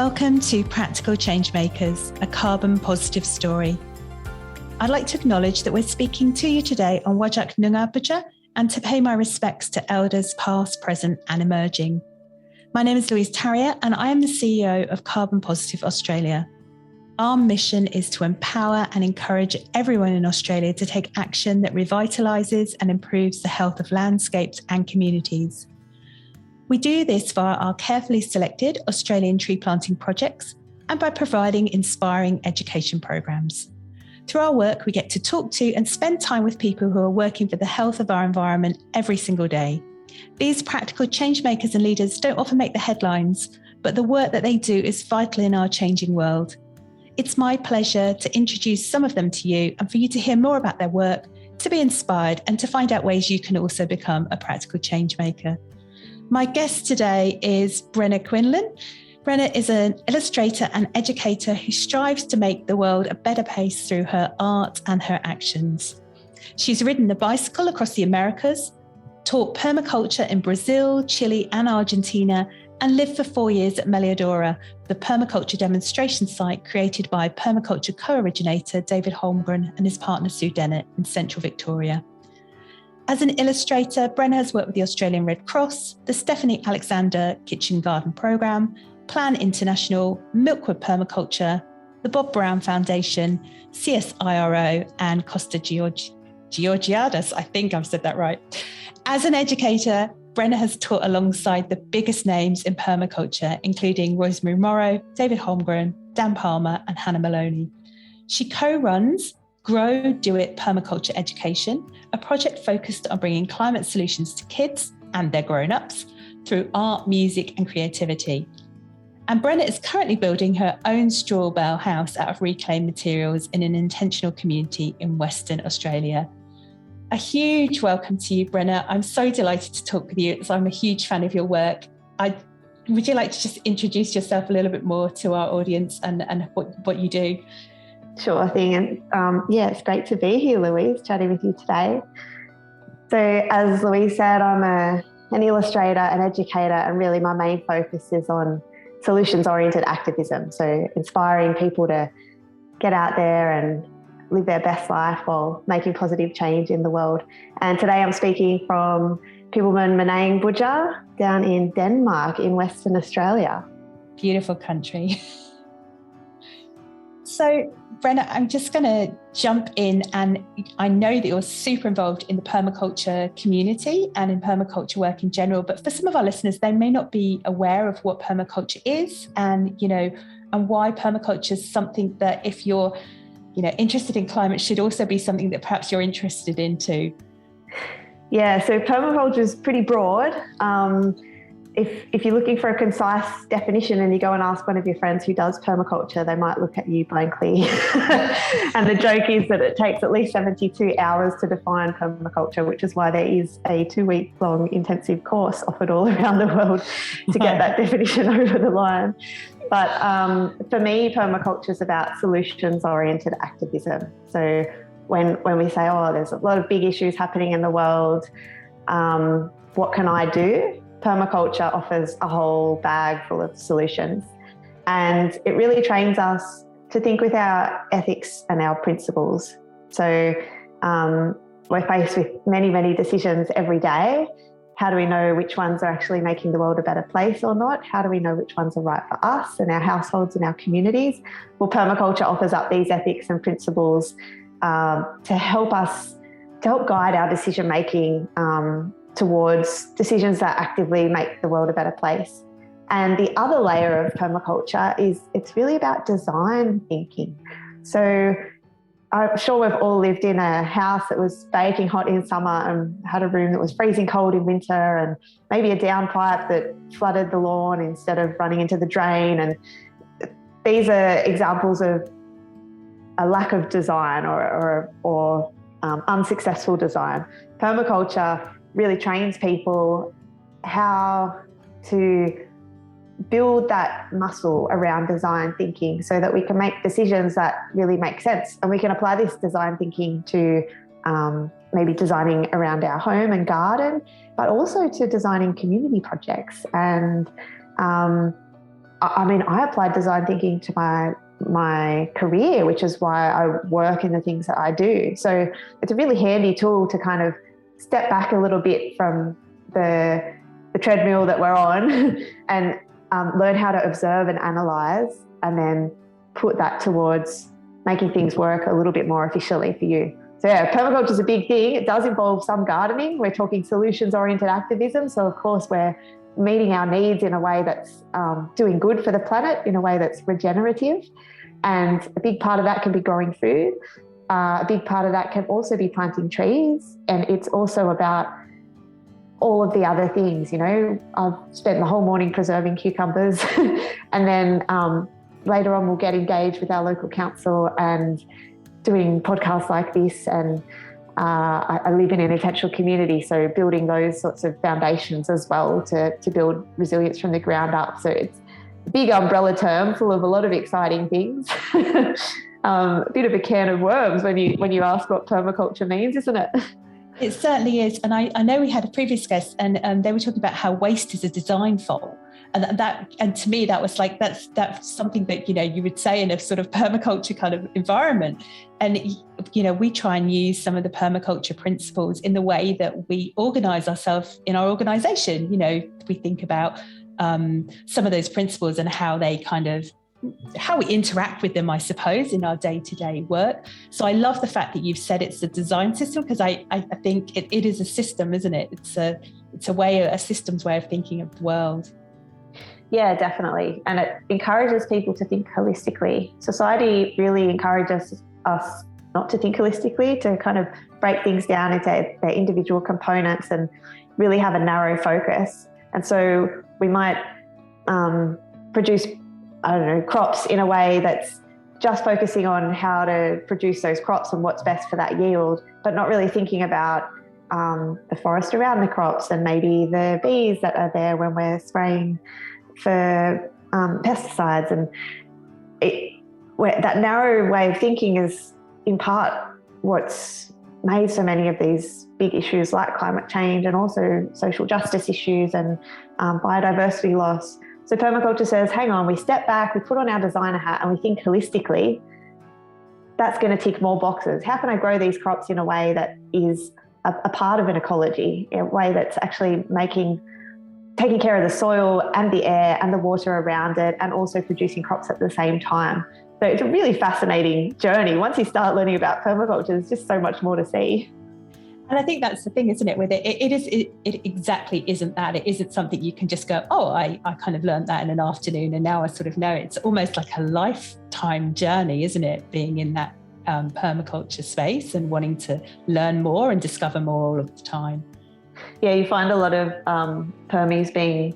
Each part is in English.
Welcome to Practical Changemakers, a carbon positive story. I'd like to acknowledge that we're speaking to you today on Wajak Noongar Boodja and to pay my respects to elders past, present and emerging. My name is Louise Tarrier and I am the CEO of Carbon Positive Australia. Our mission is to empower and encourage everyone in Australia to take action that revitalises and improves the health of landscapes and communities. We do this via our carefully selected Australian tree planting projects and by providing inspiring education programs. Through our work, we get to talk to and spend time with people who are working for the health of our environment every single day. These practical change makers and leaders don't often make the headlines, but the work that they do is vital in our changing world. It's my pleasure to introduce some of them to you and for you to hear more about their work, to be inspired and to find out ways you can also become a practical change maker. My guest today is Brenna Quinlan. Brenna is an illustrator and educator who strives to make the world a better place through her art and her actions. She's ridden the bicycle across the Americas, taught permaculture in Brazil, Chile and Argentina, and lived for 4 years at Melliodora, the permaculture demonstration site created by permaculture co-originator David Holmgren and his partner Sue Dennett in central Victoria. As an illustrator, Brenna has worked with the Australian Red Cross, the Stephanie Alexander Kitchen Garden Programme, Plan International, Milkwood Permaculture, the Bob Brown Foundation, CSIRO and Costa Georgiades, I think I've said that right. As an educator, Brenna has taught alongside the biggest names in permaculture, including Rosemary Morrow, David Holmgren, Dan Palmer and Hannah Maloney. She co-runs Grow Do It Permaculture Education, a project focused on bringing climate solutions to kids and their grown-ups through art, music and creativity. And Brenna is currently building her own straw bale house out of reclaimed materials in an intentional community in Western Australia. A huge welcome to you, Brenna. I'm so delighted to talk with you as I'm a huge fan of your work. Would you like to just introduce yourself a little bit more to our audience and what you do? Sure thing. And it's great to be here, Louise, chatting with you today. So as Louise said, I'm an illustrator, an educator, and really my main focus is on solutions-oriented activism. So inspiring people to get out there and live their best life while making positive change in the world. And today I'm speaking from Pibbelman Manang Boodja down in Denmark in Western Australia. Beautiful country. So, Brenna, I'm just going to jump in, and I know that you're super involved in the permaculture community and in permaculture work in general, but for some of our listeners, they may not be aware of what permaculture is and why permaculture is something that if you're, interested in climate should also be something that perhaps you're interested in too. Yeah, so permaculture is pretty broad. If you're looking for a concise definition and you go and ask one of your friends who does permaculture, they might look at you blankly. And the joke is that it takes at least 72 hours to define permaculture, which is why there is a 2-week-long intensive course offered all around the world to get that definition over the line. But for me, permaculture is about solutions-oriented activism. So when we say, there's a lot of big issues happening in the world, what can I do? Permaculture offers a whole bag full of solutions, and it really trains us to think with our ethics and our principles. So we're faced with many, many decisions every day. How do we know which ones are actually making the world a better place or not? How do we know which ones are right for us and our households and our communities? Well, permaculture offers up these ethics and principles to help guide our decision making towards decisions that actively make the world a better place. And the other layer of permaculture is it's really about design thinking. So I'm sure we've all lived in a house that was baking hot in summer and had a room that was freezing cold in winter, and maybe a downpipe that flooded the lawn instead of running into the drain. And these are examples of a lack of design or unsuccessful design. Permaculture really trains people how to build that muscle around design thinking so that we can make decisions that really make sense. And we can apply this design thinking to maybe designing around our home and garden, but also to designing community projects and I applied design thinking to my career, which is why I work in the things that I do. So it's a really handy tool to kind of step back a little bit from the treadmill that we're on and learn how to observe and analyze, and then put that towards making things work a little bit more efficiently for you. So yeah, permaculture is a big thing. It does involve some gardening. We're talking solutions-oriented activism. So of course we're meeting our needs in a way that's doing good for the planet, in a way that's regenerative. And a big part of that can be growing food. A big part of that can also be planting trees. And it's also about all of the other things. You know, I've spent the whole morning preserving cucumbers and then later on we'll get engaged with our local council and doing podcasts like this, and I live in an intentional community, so building those sorts of foundations as well to build resilience from the ground up. So it's a big umbrella term full of a lot of exciting things. A bit of a can of worms when you ask what permaculture means, isn't it? It certainly is. And I know we had a previous guest and they were talking about how waste is a design fault. And to me, that was like, that's something that, you know, you would say in a sort of permaculture kind of environment. And, you know, we try and use some of the permaculture principles in the way that we organize ourselves in our organization. You know, we think about some of those principles and how we interact with them, I suppose, in our day-to-day work. So I love the fact that you've said it's a design system, because I think it is a system, isn't it? It's a system's way of thinking of the world. Yeah, definitely. And it encourages people to think holistically. Society really encourages us not to think holistically, to kind of break things down into their individual components and really have a narrow focus. And so we might produce, crops in a way that's just focusing on how to produce those crops and what's best for that yield, but not really thinking about the forest around the crops and maybe the bees that are there when we're spraying for pesticides. And that narrow way of thinking is in part what's made so many of these big issues like climate change and also social justice issues and biodiversity loss. So permaculture says, hang on, we step back, we put on our designer hat and we think holistically. That's going to tick more boxes. How can I grow these crops in a way that is a part of an ecology, in a way that's actually taking care of the soil and the air and the water around it, and also producing crops at the same time. So it's a really fascinating journey. Once you start learning about permaculture, there's just so much more to see. And I think that's the thing, isn't it, with it? It exactly isn't that. It isn't something you can just go, oh, I kind of learned that in an afternoon and now I sort of know it. It's almost like a lifetime journey, isn't it, being in that permaculture space and wanting to learn more and discover more all of the time. Yeah, you find a lot of permies being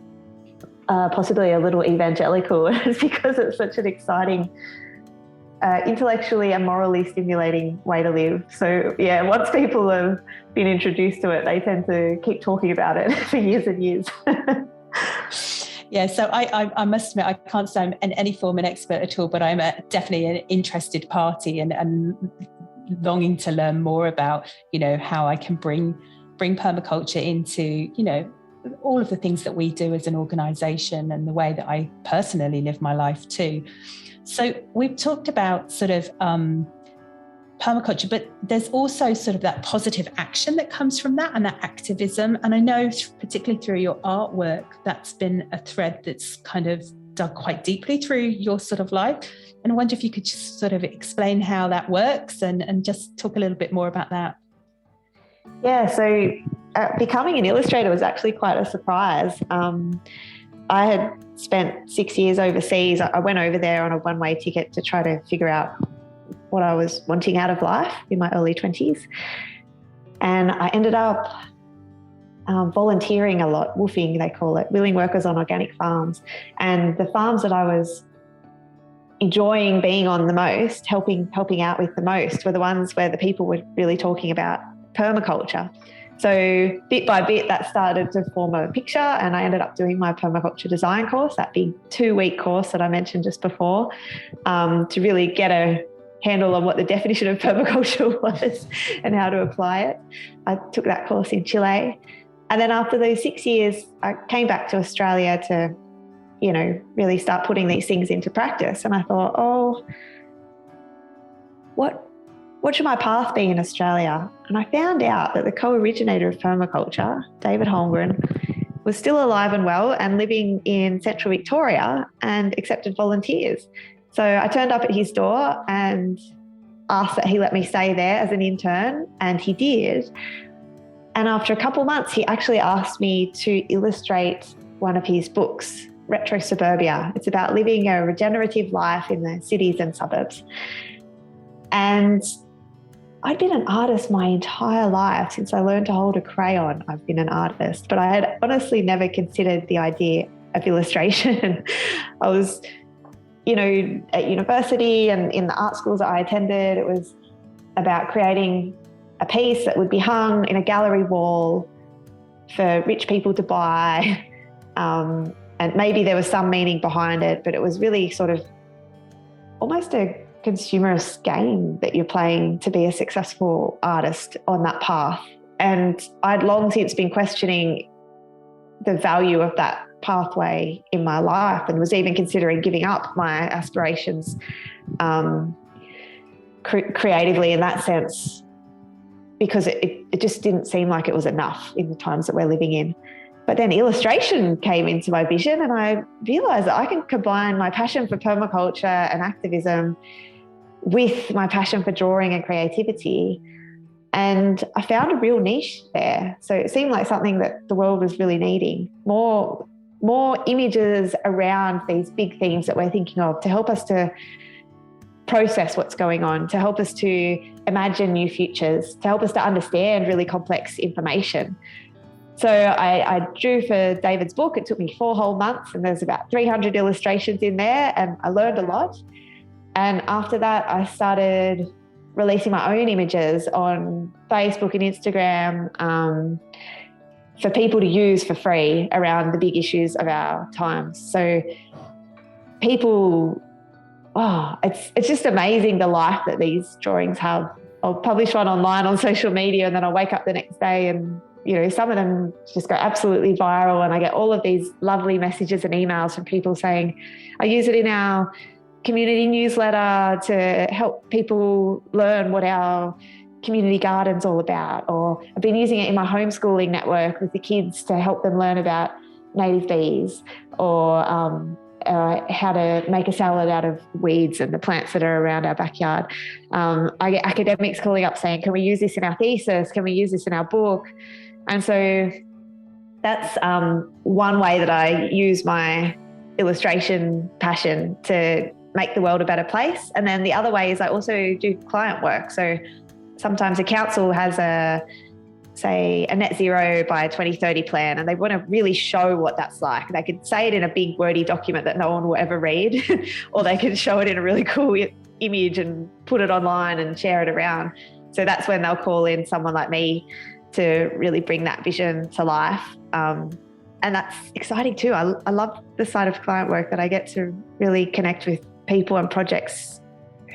possibly a little evangelical. It's because it's such an exciting, intellectually and morally stimulating way to live. So yeah, once people have been introduced to it, they tend to keep talking about it for years and years. Yeah, so I must admit, I can't say I'm in any form an expert at all, but I'm definitely an interested party and longing to learn more about, you know, how I can bring permaculture into, you know, all of the things that we do as an organisation and the way that I personally live my life too. So we've talked about sort of permaculture, but there's also sort of that positive action that comes from that and that activism. And I know particularly through your artwork, that's been a thread that's kind of dug quite deeply through your sort of life. And I wonder if you could just sort of explain how that works and just talk a little bit more about that. Yeah, so becoming an illustrator was actually quite a surprise. I had spent 6 years overseas. I went over there on a one-way ticket to try to figure out what I was wanting out of life in my early 20s. And I ended up volunteering a lot, woofing they call it, willing workers on organic farms. And the farms that I was enjoying being on the most, helping out with the most, were the ones where the people were really talking about permaculture. So bit by bit that started to form a picture, and I ended up doing my permaculture design course, that big 2-week course that I mentioned just before, to really get a handle on what the definition of permaculture was and how to apply it. I took that course in Chile. And then after those 6 years, I came back to Australia to really start putting these things into practice. And I thought, what should my path be in Australia? And I found out that the co-originator of permaculture, David Holmgren, was still alive and well and living in central Victoria and accepted volunteers. So I turned up at his door and asked that he let me stay there as an intern, and he did. And after a couple of months, he actually asked me to illustrate one of his books, Retro Suburbia. It's about living a regenerative life in the cities and suburbs. And I'd been an artist my entire life. Since I learned to hold a crayon, I've been an artist, but I had honestly never considered the idea of illustration. I was, at university and in the art schools that I attended, it was about creating a piece that would be hung in a gallery wall for rich people to buy. And maybe there was some meaning behind it, but it was really sort of almost a consumerist game that you're playing to be a successful artist on that path. And I'd long since been questioning the value of that pathway in my life, and was even considering giving up my aspirations creatively in that sense, because it just didn't seem like it was enough in the times that we're living in. But then illustration came into my vision, and I realised that I can combine my passion for permaculture and activism with my passion for drawing and creativity. And I found a real niche there. So it seemed like something that the world was really needing. More images around these big themes that we're thinking of, to help us to process what's going on, to help us to imagine new futures, to help us to understand really complex information. So I drew for David's book. It took me 4 whole months, and there's about 300 illustrations in there, and I learned a lot. And after that, I started releasing my own images on Facebook and Instagram for people to use for free around the big issues of our times. So people, it's just amazing the life that these drawings have. I'll publish one online on social media, and then I'll wake up the next day and, some of them just go absolutely viral, and I get all of these lovely messages and emails from people saying, I use it in our community newsletter to help people learn what our community garden's all about, or I've been using it in my homeschooling network with the kids to help them learn about native bees, or how to make a salad out of weeds and the plants that are around our backyard. I get academics calling up saying, can we use this in our thesis? Can we use this in our book? And so that's one way that I use my illustration passion to make the world a better place. And then the other way is I also do client work. So sometimes a council has a net zero by 2030 plan, and they want to really show what that's like. They could say it in a big wordy document that no one will ever read, or they can show it in a really cool image and put it online and share it around. So that's when they'll call in someone like me to really bring that vision to life. And that's exciting too. I love the side of client work that I get to really connect with people and projects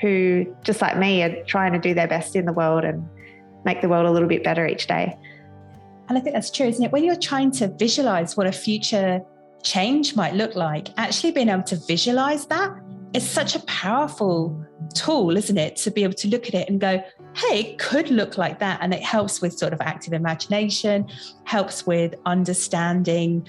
who, just like me, are trying to do their best in the world and make the world a little bit better each day. And I think that's true, isn't it? When you're trying to visualize what a future change might look like, actually being able to visualize that is such a powerful tool, isn't it? To be able to look at it and go, hey, it could look like that. And it helps with sort of active imagination, helps with understanding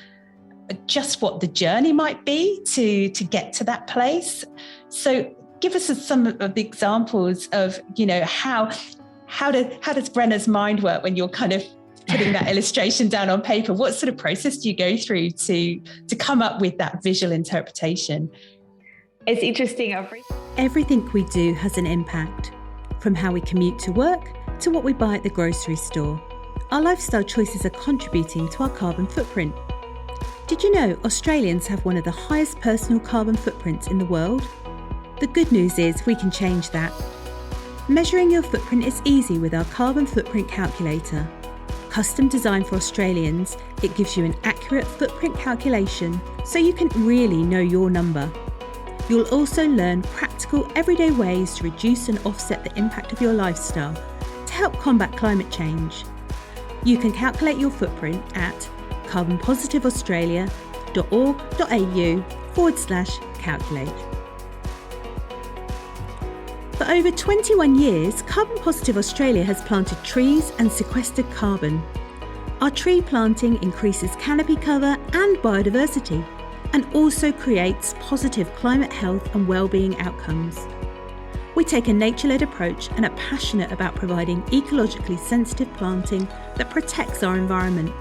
just what the journey might be to get to that place. So give us some of the examples of, how does Brenna's mind work when you're kind of putting that illustration down on paper? What sort of process do you go through to come up with that visual interpretation? It's interesting. Everything we do has an impact, from how we commute to work to what we buy at the grocery store. Our lifestyle choices are contributing to our carbon footprint. Did you know Australians have one of the highest personal carbon footprints in the world? The good news is we can change that. Measuring your footprint is easy with our carbon footprint calculator. Custom designed for Australians, it gives you an accurate footprint calculation so you can really know your number. You'll also learn practical everyday ways to reduce and offset the impact of your lifestyle to help combat climate change. You can calculate your footprint at carbonpositiveaustralia.org.au au/calculate. For over 21 years, Carbon Positive Australia has planted trees and sequestered carbon. Our tree planting increases canopy cover and biodiversity, and also creates positive climate health and well-being outcomes. We take a nature-led approach and are passionate about providing ecologically sensitive planting that protects our environment.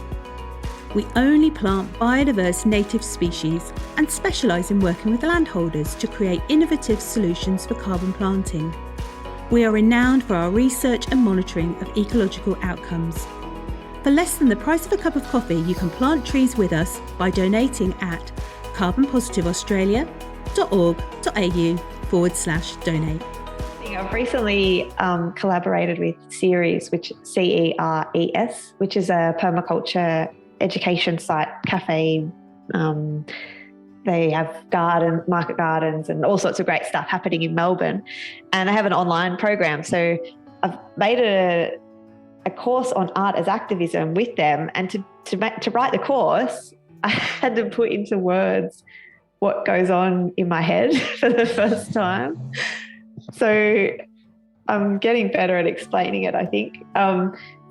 We only plant biodiverse native species and specialise in working with landholders to create innovative solutions for carbon planting. We are renowned for our research and monitoring of ecological outcomes. For less than the price of a cup of coffee, you can plant trees with us by donating at carbonpositiveaustralia.org.au/donate. I've recently collaborated with CSIRO, which CERES, which is a permaculture education site, cafe. They have market gardens and all sorts of great stuff happening in Melbourne. And I have an online program. So I've made a course on art as activism with them. And to write the course, I had to put into words what goes on in my head for the first time. So I'm getting better at explaining it, I think.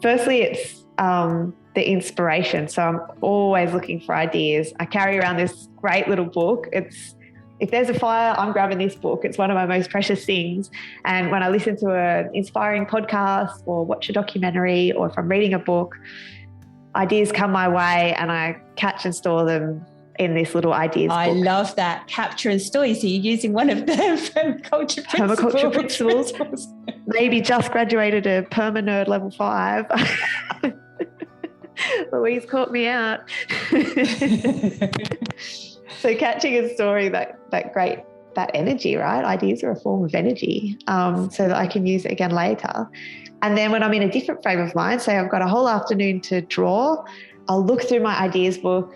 Firstly, it's the inspiration. So I'm always looking for ideas. I carry around this great little book. If there's a fire, I'm grabbing this book. It's one of my most precious things. And when I listen to an inspiring podcast or watch a documentary, or if I'm reading a book, ideas come my way and I catch and store them in this little ideas book. I love that. Capture and store. So you're using one of the permaculture principles. Maybe just graduated a Perma Nerd level 5. Louise caught me out. So catching and storing that energy, right? Ideas are a form of energy, so that I can use it again later. And then when I'm in a different frame of mind, say I've got a whole afternoon to draw, I'll look through my ideas book,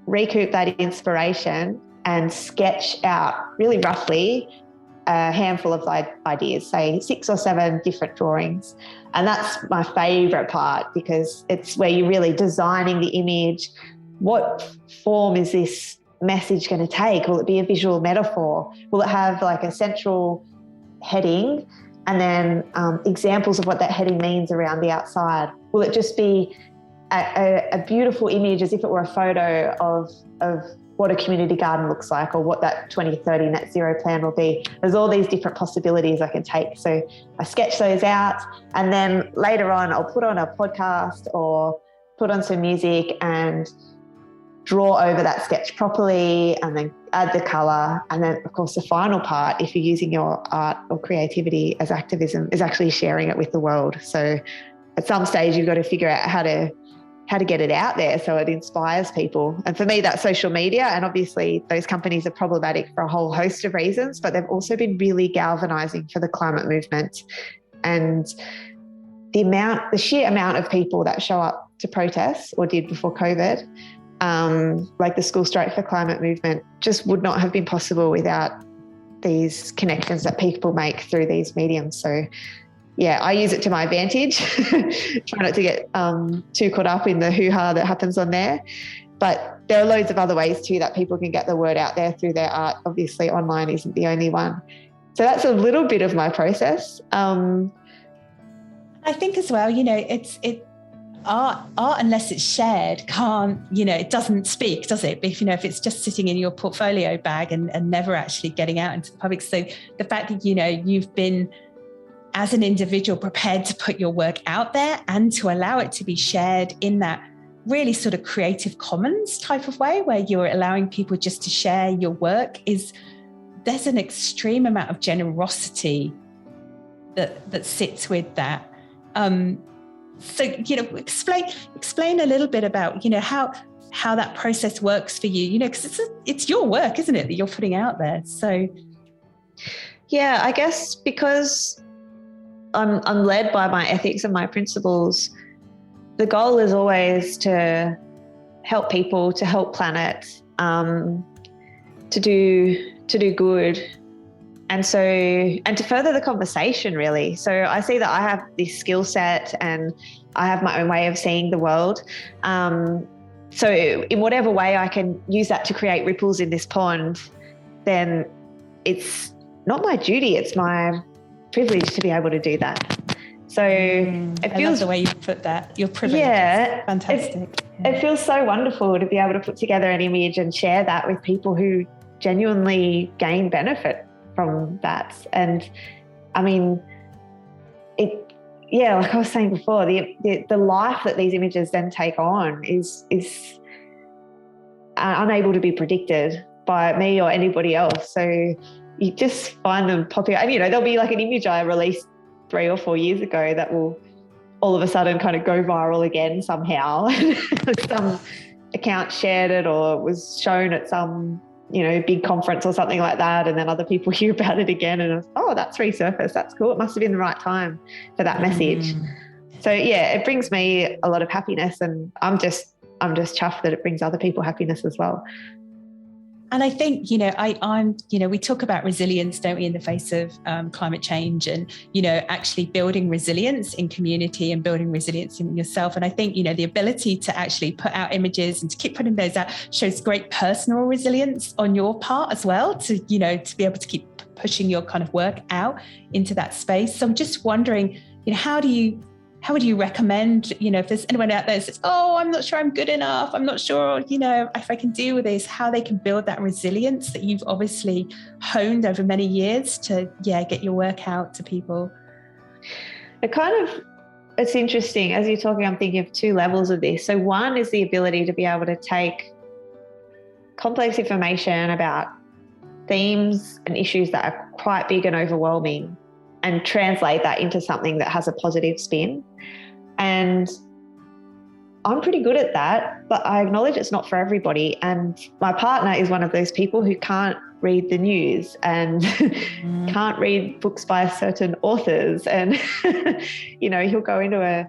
recoup that inspiration and sketch out really roughly a handful of ideas, say 6 or 7 different drawings. And that's my favourite part, because it's where you're really designing the image. What form is this message going to take? Will it be a visual metaphor? Will it have like a central heading and then examples of what that heading means around the outside? Will it just be a beautiful image as if it were a photo of what a community garden looks like, or what that 2030 net zero plan will be? There's all these different possibilities I can take. So I sketch those out, and then later on I'll put on a podcast or put on some music and draw over that sketch properly, and then add the colour. And then of course the final part, if you're using your art or creativity as activism, is actually sharing it with the world. So at some stage you've got to figure out how to get it out there so it inspires people. And for me, that's social media. And obviously those companies are problematic for a whole host of reasons, but they've also been really galvanizing for the climate movement. And the sheer amount of people that show up to protest, or did before COVID, like the School Strike for Climate movement, just would not have been possible without these connections that people make through these mediums. So yeah, I use it to my advantage. Try not to get too caught up in the hoo-ha that happens on there. But there are loads of other ways too that people can get the word out there through their art. Obviously, online isn't the only one. So that's a little bit of my process. I think as well, art unless it's shared can't, it doesn't speak, does it? If it's just sitting in your portfolio bag and never actually getting out into the public. So the fact that, you've been, as an individual, prepared to put your work out there and to allow it to be shared in that really sort of Creative Commons type of way, where you're allowing people just to share your work, there's an extreme amount of generosity that sits with that. So, explain a little bit about, how that process works for you, because it's your work, isn't it, that you're putting out there. So yeah, I guess because I'm led by my ethics and my principles, the goal is always to help people, to help planet, to do good. And to further the conversation, really. So I see that I have this skill set and I have my own way of seeing the world. So in whatever way I can use that to create ripples in this pond, then it's not my duty, it's my privilege to be able to do that. So it feels, I love the way you put that. Your privilege. Yeah, fantastic. It feels so wonderful to be able to put together an image and share that with people who genuinely gain benefit from that. And I mean, like I was saying before, the life that these images then take on is unable to be predicted by me or anybody else. So you just find them popping up. And, there'll be like an image I released 3 or 4 years ago that will all of a sudden kind of go viral again somehow. Some account shared it, or it was shown at some, big conference or something like that. And then other people hear about it again and that's resurfaced. That's cool. It must have been the right time for that message. So yeah, it brings me a lot of happiness, and I'm just chuffed that it brings other people happiness as well. And I think, I'm we talk about resilience, don't we, in the face of climate change, and, actually building resilience in community and building resilience in yourself. And I think, the ability to actually put out images and to keep putting those out shows great personal resilience on your part as well, to be able to keep pushing your kind of work out into that space. So I'm just wondering, how would you recommend, if there's anyone out there that says, I'm not sure I'm good enough, I'm not sure, if I can deal with this, how they can build that resilience that you've obviously honed over many years to, get your work out to people? It's interesting. As you're talking, I'm thinking of 2 levels of this. So one is the ability to be able to take complex information about themes and issues that are quite big and overwhelming and translate that into something that has a positive spin. And I'm pretty good at that, but I acknowledge it's not for everybody. And my partner is one of those people who can't read the news and can't read books by certain authors. And, he'll go into a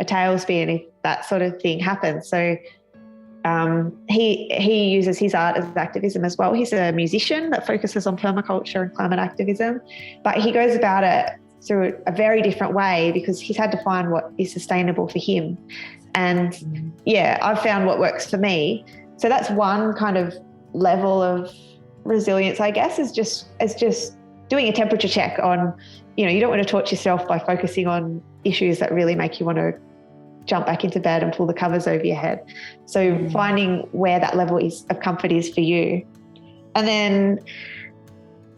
tailspin if that sort of thing happens. So he uses his art as activism as well. He's a musician that focuses on permaculture and climate activism, but he goes about it through a very different way because he's had to find what is sustainable for him. And I've found what works for me. So that's one kind of level of resilience, I guess, is just doing a temperature check on, you don't want to torture yourself by focusing on issues that really make you want to jump back into bed and pull the covers over your head. So finding where that level of comfort is for you. And then,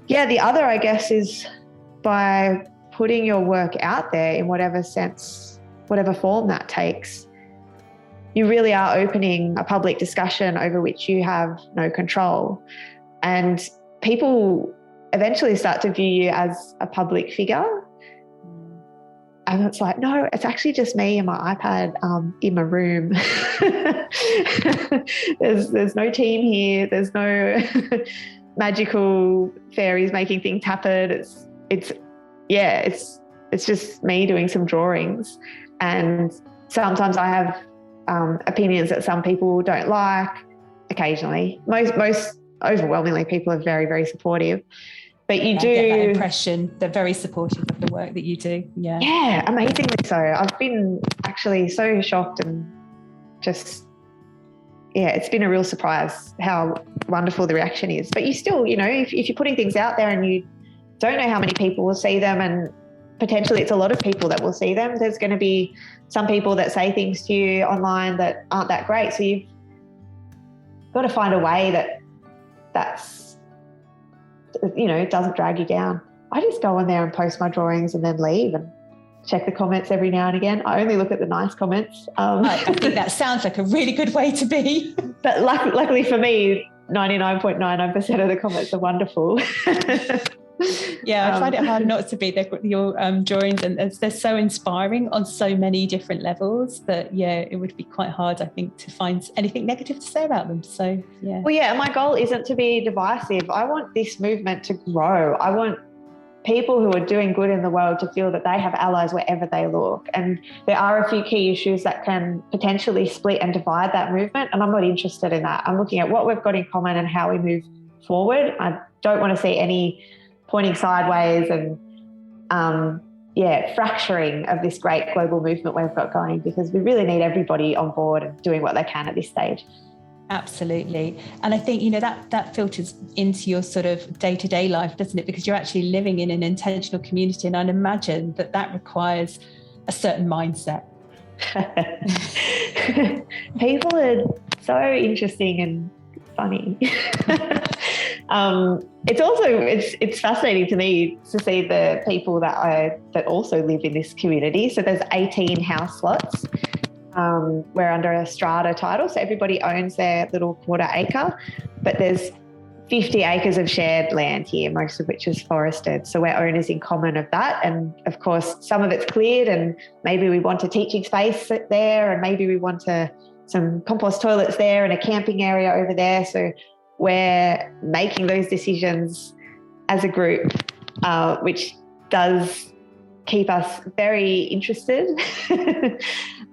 the other, I guess, is by putting your work out there in whatever sense, whatever form that takes. You really are opening a public discussion over which you have no control. And people eventually start to view you as a public figure. And it's like, no, it's actually just me and my iPad in my room. There's no team here. There's no magical fairies making things happen. It's just me doing some drawings. And sometimes I have opinions that some people don't like. Occasionally, most overwhelmingly, people are very, very supportive. But you do get that impression they're very supportive of the work that you do. Yeah, amazingly so. I've been actually so shocked and just, it's been a real surprise how wonderful the reaction is. But you still, if you're putting things out there and you don't know how many people will see them, and potentially it's a lot of people that will see them, there's going to be some people that say things to you online that aren't that great. So you've got to find a way that's doesn't drag you down. I just go on there and post my drawings and then leave and check the comments every now and again. I only look at the nice comments. I think that sounds like a really good way to be. But luckily for me, 99.99% of the comments are wonderful. I find it hard not to be your drawings, and they're so inspiring on so many different levels that it would be quite hard, I think, to find anything negative to say about them. So my goal isn't to be divisive. I want this movement to grow. I want people who are doing good in the world to feel that they have allies wherever they look. And there are a few key issues that can potentially split and divide that movement, and I'm not interested in that. I'm looking at what we've got in common and how we move forward. I don't want to see any pointing sideways and fracturing of this great global movement we've got going, because we really need everybody on board and doing what they can at this stage. Absolutely. And I think, you know, that filters into your sort of day-to-day life, doesn't it? Because you're actually living in an intentional community, and I'd imagine that requires a certain mindset. People are so interesting and funny. It's fascinating to me to see the people that also live in this community. So there's 18 house lots. We're under a strata title, so everybody owns their little quarter acre, but there's 50 acres of shared land here, most of which is forested. So we're owners in common of that. And of course, some of it's cleared, and maybe we want a teaching space there, and maybe we want some compost toilets there and a camping area over there. So we're making those decisions as a group, which does keep us very interested.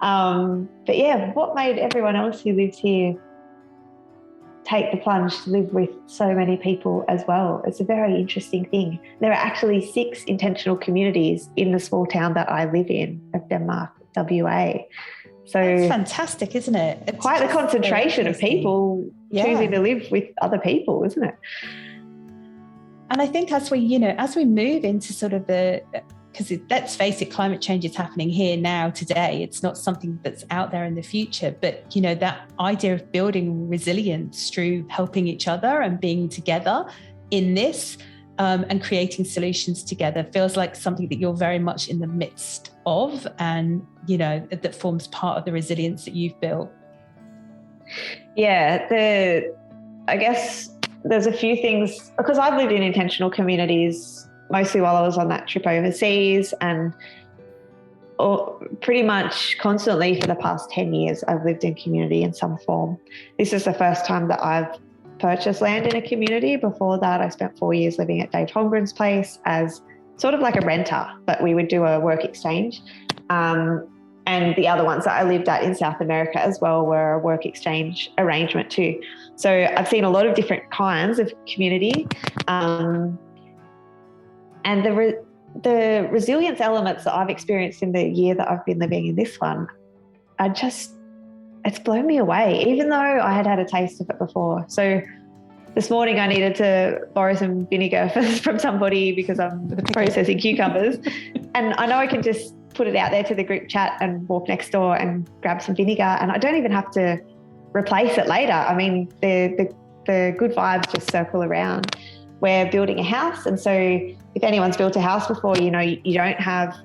But yeah, what made everyone else who lives here take the plunge to live with so many people as well? It's a very interesting thing. There are actually 6 intentional communities in the small town that I live in of Denmark, WA. So it's fantastic, isn't it? It's quite the concentration of people choosing to live with other people, isn't it? And I think as we move into sort of because let's face it, climate change is happening here now today. It's not something that's out there in the future. But, you know, that idea of building resilience through helping each other and being together in this and creating solutions together feels like something that you're very much in the midst of, and, you know, that forms part of the resilience that you've built. Yeah, I guess there's a few things, because I've lived in intentional communities mostly while I was on that trip overseas, and pretty much constantly for the past 10 years, I've lived in community in some form. This is the first time that I've purchased land in a community. Before that, I spent 4 years living at Dave Holmgren's place as sort of like a renter, but we would do a work exchange. And the other ones that I lived at in South America as well were a work exchange arrangement too. So I've seen a lot of different kinds of community. And the resilience elements that I've experienced in the year that I've been living in this one, it's blown me away, even though I had a taste of it before. So this morning I needed to borrow some vinegar from somebody because I'm processing cucumbers. And I know I can just put it out there to the group chat and walk next door and grab some vinegar, and I don't even have to replace it later. I mean, the good vibes just circle around. We're building a house, and so if anyone's built a house before, you know, you don't have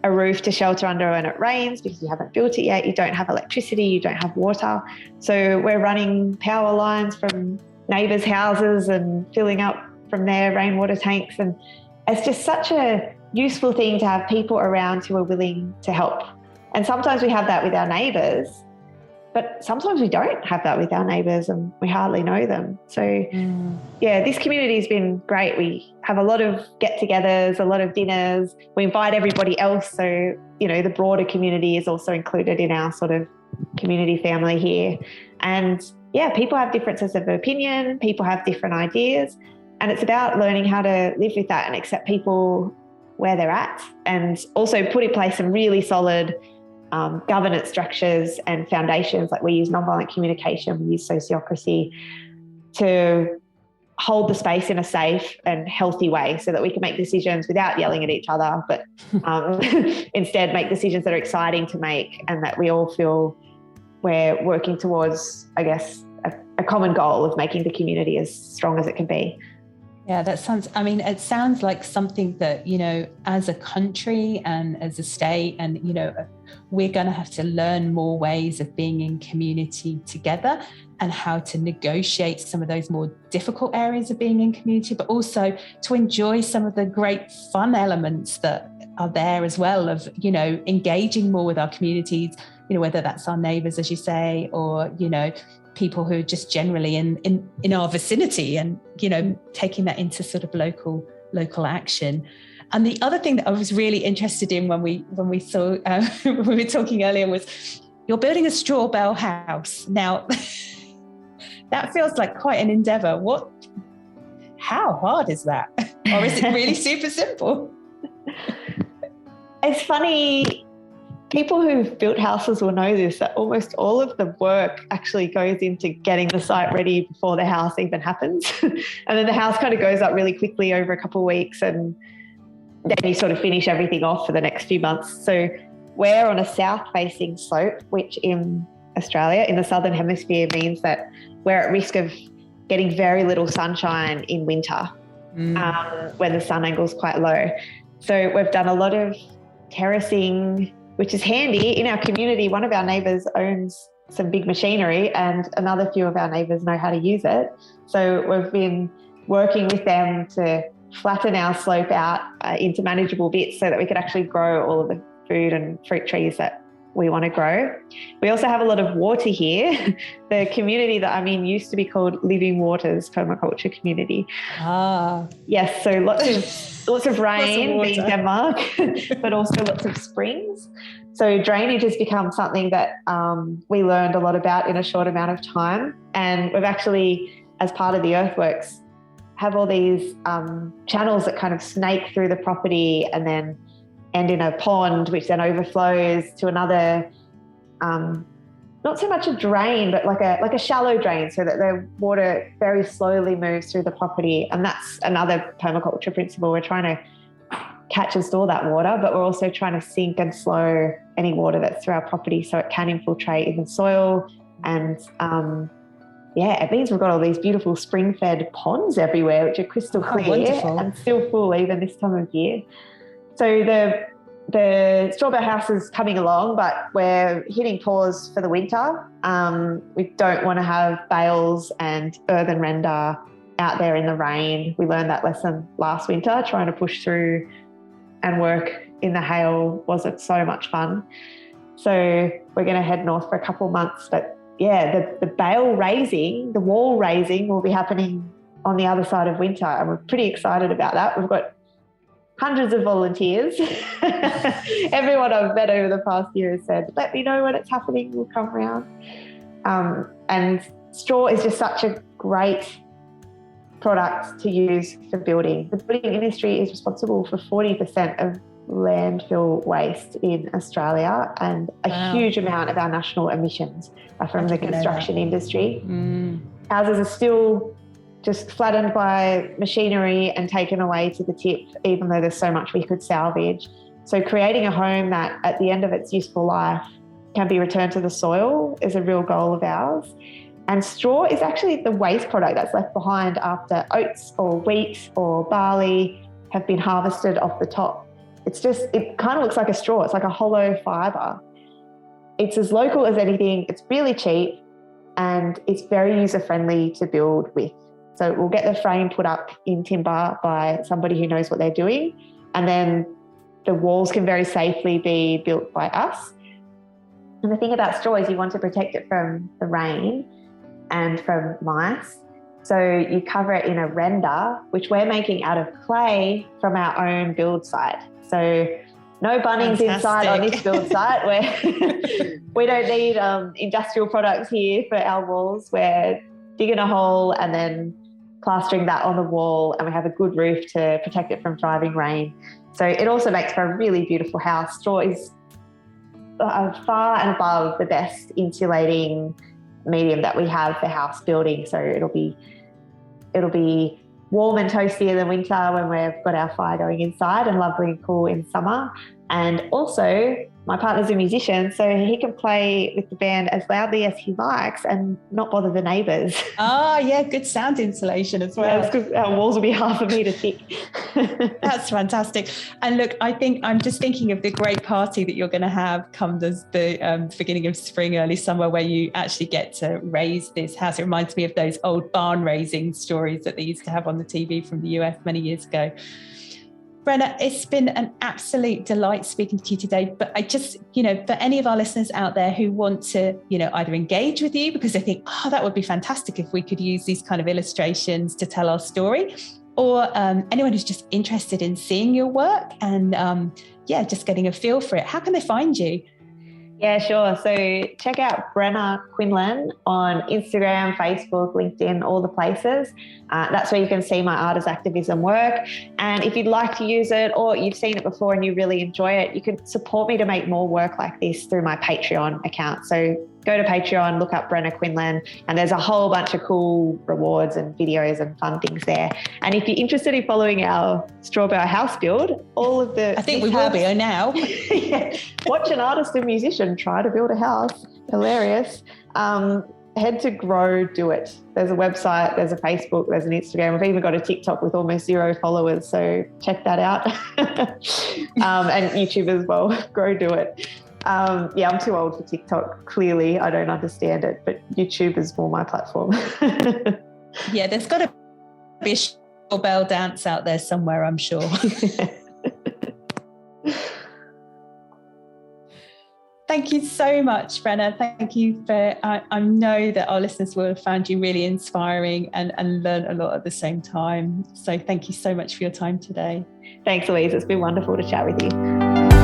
a roof to shelter under when it rains because you haven't built it yet. You don't have electricity, you don't have water. So we're running power lines from neighbours' houses and filling up from their rainwater tanks. And it's just such a useful thing to have people around who are willing to help. And sometimes we have that with our neighbours, but sometimes we don't have that with our neighbours and we hardly know them. So yeah, this community has been great. We have a lot of get-togethers, a lot of dinners. We invite everybody else. So, you know, the broader community is also included in our sort of community family here. And yeah, people have differences of opinion, people have different ideas, and it's about learning how to live with that and accept people where they're at, and also put in place some really solid governance structures and foundations. Like we use nonviolent communication, we use sociocracy to hold the space in a safe and healthy way so that we can make decisions without yelling at each other, but instead make decisions that are exciting to make and that we all feel we're working towards, I guess, a common goal of making the community as strong as it can be. Yeah, it sounds like something that, you know, as a country and as a state, and, you know, we're going to have to learn more ways of being in community together and how to negotiate some of those more difficult areas of being in community, but also to enjoy some of the great fun elements that are there as well of, you know, engaging more with our communities, you know, whether that's our neighbours, as you say, or, you know, people who are just generally in our vicinity, and, you know, taking that into sort of local action. And the other thing that I was really interested in when we saw when we were talking earlier was you're building a straw bale house. Now that feels like quite an endeavour. How hard is that? Or is it really super simple? It's funny, people who've built houses will know this, that almost all of the work actually goes into getting the site ready before the house even happens. And then the house kind of goes up really quickly over a couple of weeks, and then you sort of finish everything off for the next few months. So we're on a south-facing slope, which in Australia, in the Southern Hemisphere, means that we're at risk of getting very little sunshine in winter when the sun angle's quite low. So we've done a lot of terracing, which is handy. In our community, one of our neighbours owns some big machinery and another few of our neighbours know how to use it. So we've been working with them to flatten our slope out into manageable bits so that we could actually grow all of the food and fruit trees that we want to grow. We also have a lot of water here. The community that I'm in used to be called Living Waters Permaculture Community. Yes, so lots of rain being Denmark, but also lots of springs. So drainage has become something that we learned a lot about in a short amount of time. And we've actually, as part of the earthworks, have all these channels that kind of snake through the property and then end in a pond, which then overflows to another, not so much a drain, but like a shallow drain, so that the water very slowly moves through the property. And that's another permaculture principle. We're trying to catch and store that water, but we're also trying to sink and slow any water that's through our property so it can infiltrate in the soil. And it means we've got all these beautiful spring-fed ponds everywhere, which are crystal clear and still full even this time of year. So the straw bale house is coming along, but we're hitting pause for the winter. We don't want to have bales and earthen render out there in the rain. We learned that lesson last winter. Trying to push through and work in the hail wasn't so much fun. So we're going to head north for a couple of months. But yeah, the bale raising, the wall raising will be happening on the other side of winter, and we're pretty excited about that. We've got hundreds of volunteers. Everyone I've met over the past year has said, let me know when it's happening, we'll come around. And straw is just such a great product to use for building. The building industry is responsible for 40% of landfill waste in Australia, and a huge amount of our national emissions are from the construction industry. Houses are still just flattened by machinery and taken away to the tip, even though there's so much we could salvage. So creating a home that at the end of its useful life can be returned to the soil is a real goal of ours. And straw is actually the waste product that's left behind after oats or wheat or barley have been harvested off the top. It kind of looks like a straw. It's like a hollow fibre. It's as local as anything. It's really cheap and it's very user-friendly to build with. So we'll get the frame put up in timber by somebody who knows what they're doing, and then the walls can very safely be built by us. And the thing about straw is you want to protect it from the rain and from mice. So you cover it in a render, which we're making out of clay from our own build site. So no Bunnings inside on this build site. We don't need industrial products here for our walls. We're digging a hole and then plastering that on the wall, and we have a good roof to protect it from driving rain. So it also makes for a really beautiful house. Straw is far and above the best insulating medium that we have for house building. So it'll be warm and toastier than winter when we've got our fire going inside, and lovely and cool in summer. And also, my partner's a musician, so he can play with the band as loudly as he likes and not bother the neighbours. Good sound insulation as well. Yeah, because our walls will be half a metre thick. That's fantastic. And look, I'm just thinking of the great party that you're going to have come the beginning of spring, early summer, where you actually get to raise this house. It reminds me of those old barn raising stories that they used to have on the TV from the US many years ago. Brenna, it's been an absolute delight speaking to you today, but I just, for any of our listeners out there who want to, either engage with you because they think, that would be fantastic if we could use these kind of illustrations to tell our story, or anyone who's just interested in seeing your work and, just getting a feel for it, how can they find you? Yeah, sure. So check out Brenna Quinlan on Instagram, Facebook, LinkedIn, all the places. That's where you can see my Artist Activism work. And if you'd like to use it or you've seen it before and you really enjoy it, you can support me to make more work like this through my Patreon account. So go to Patreon, look up Brenna Quinlan, and there's a whole bunch of cool rewards and videos and fun things there. And if you're interested in following our Strawberry house build, all of the... I think we will be now. Yeah. Watch an artist and musician try to build a house. Hilarious. Head to Grow Do It. There's a website, there's a Facebook, there's an Instagram. We've even got a TikTok with almost 0 followers, so check that out. And YouTube as well. Grow Do It. Yeah, I'm too old for TikTok. Clearly, I don't understand it, but YouTube is more my platform. Yeah, there's got to be a Jingle Bell dance out there somewhere, I'm sure. Thank you so much, Brenna. Thank you for, I know that our listeners will have found you really inspiring and learn a lot at the same time. So thank you so much for your time today. Thanks, Louise. It's been wonderful to chat with you.